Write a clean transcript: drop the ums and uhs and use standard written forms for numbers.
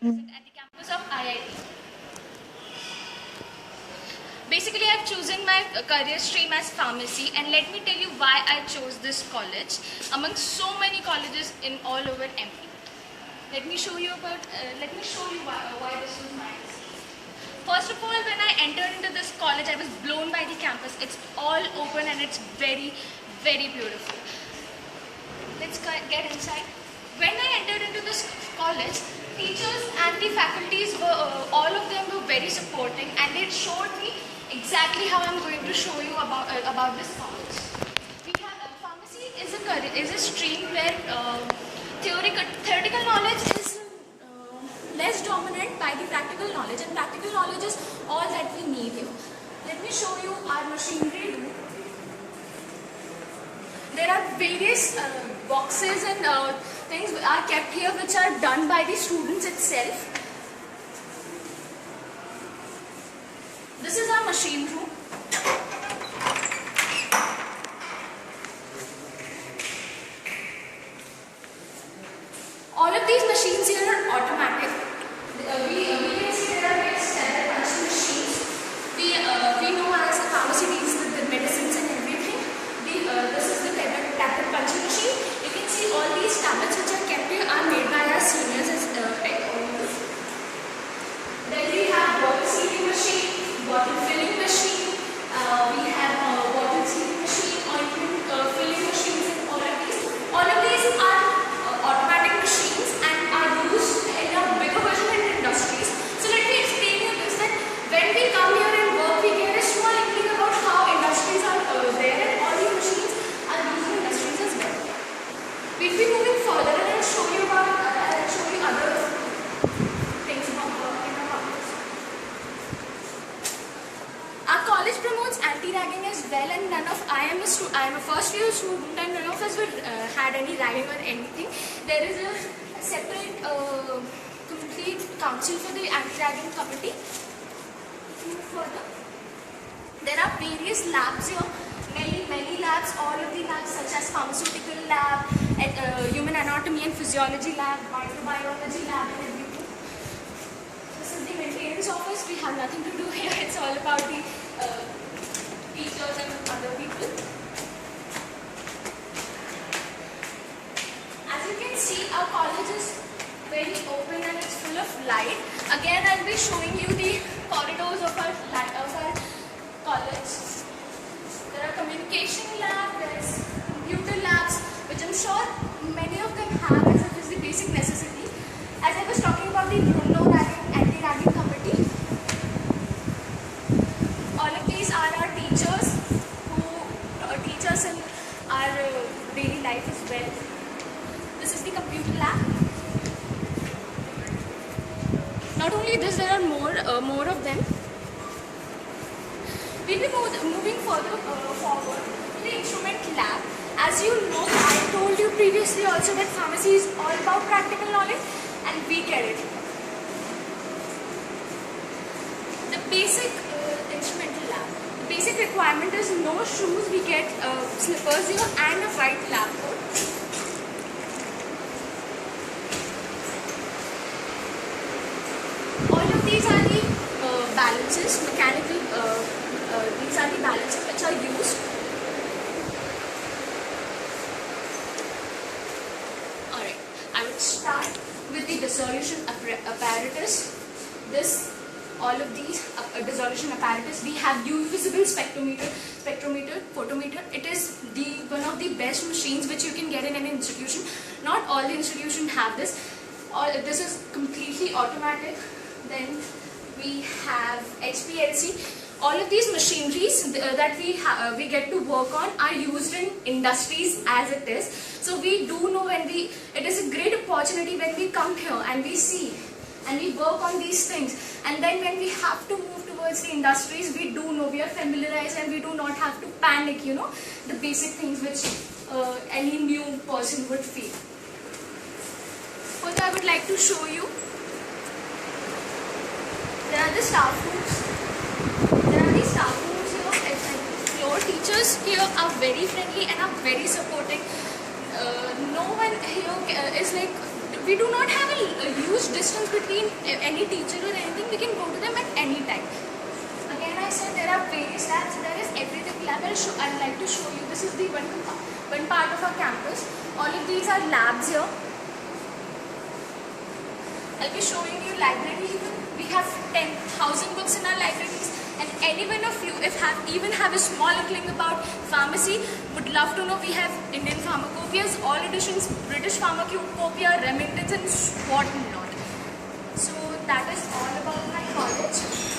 present at the campus of IIT. Basically, I've chosen my career stream as pharmacy, and let me tell you why I chose this college among so many colleges in all over MP. Let me show you why this was my decision. First of all, when I entered into this college, I was blown by the campus. It's all open and it's very, very beautiful. Let's get inside. When I entered into this college, teachers and the faculties were, all of them were very supporting, and they showed me exactly how I'm going to show you about this college. We have pharmacy is a stream where theoretical knowledge is less dominant by the practical knowledge, and practical knowledge is all that we need here. Let me show you our machinery room. There are various boxes and things are kept here which are done by the students itself. This is our machine room. All of these machines here are automatic. We can see there are various standard punching machines. We know as a pharmacy deals with the medicines and everything. This is the tablet punching machine. You can see all these tablets which are kept here are made by our seniors as Then we have bottle sealing machine, bottle filling machine. We have bottle sealing machine, ointment filling machines, and all of these. All of these are automatic machines and are used in a bigger version in industries. So let me explain you this, that when we come here and work, we get a small inkling about how industries are there, and all these machines are used in industries as well. We'll be moving further and I'll show you other things about in our college. Our college promotes anti-ragging as well, and I am a first year student, and none of us had any ragging or anything. There is a separate complete council for the anti-ragging committee. Move further. There are various labs here, many labs, all of the labs such as pharmaceutical lab, human anatomy and physiology lab, microbiology lab, and everything. This is the maintenance office. We have nothing to do here. It's all about the teachers and other people. As you can see, our college is very open and it's full of light. Again, I'll be showing you the corridors of our college. There are communication labs, there's computer labs, which I'm sure many of them have as it is the basic necessity. As I was talking about the no ragging, anti-ragging committee, all of these are our teachers who teach us in our daily life as well. This is the computer lab. Not only this, there are more of them. We'll be moving further forward to the instrument lab. As you know, I told you previously also that pharmacy is all about practical knowledge, and we get it. The basic instrumental lab. The basic requirement is no shoes. We get slippers here and a white lab coat. All of these are the balances, mechanical. These are the balances which are used. Alright, I would start with the dissolution apparatus. All of these dissolution apparatus. We have UV visible spectrometer, photometer. It is one of the best machines which you can get in any institution. Not all the institutions have this. This is completely automatic. Then we have HPLC. All of these machineries that we get to work on are used in industries as it is. So we do know it is a great opportunity when we come here and we see and we work on these things. And then when we have to move towards the industries, we do know, we are familiarized, and we do not have to panic, the basic things which any new person would feel. Further, I would like to show you. There are the staff rooms. Floor teachers here are very friendly and are very supporting. No one here is like we do not have a huge distance be any teacher or anything, we can go to them at any time. Again, I said there are various labs. There is everything lab. I'd like to show you. This is the one part of our campus. All of these are labs here. I'll be showing you library even. We have 10,000 books in our libraries, and any one of you, if even have a small inkling about pharmacy, would love to know. We have Indian Pharmacopoeias, all editions, British Pharmacopoeia, Remingtons, and whatnot. So that is all about my college.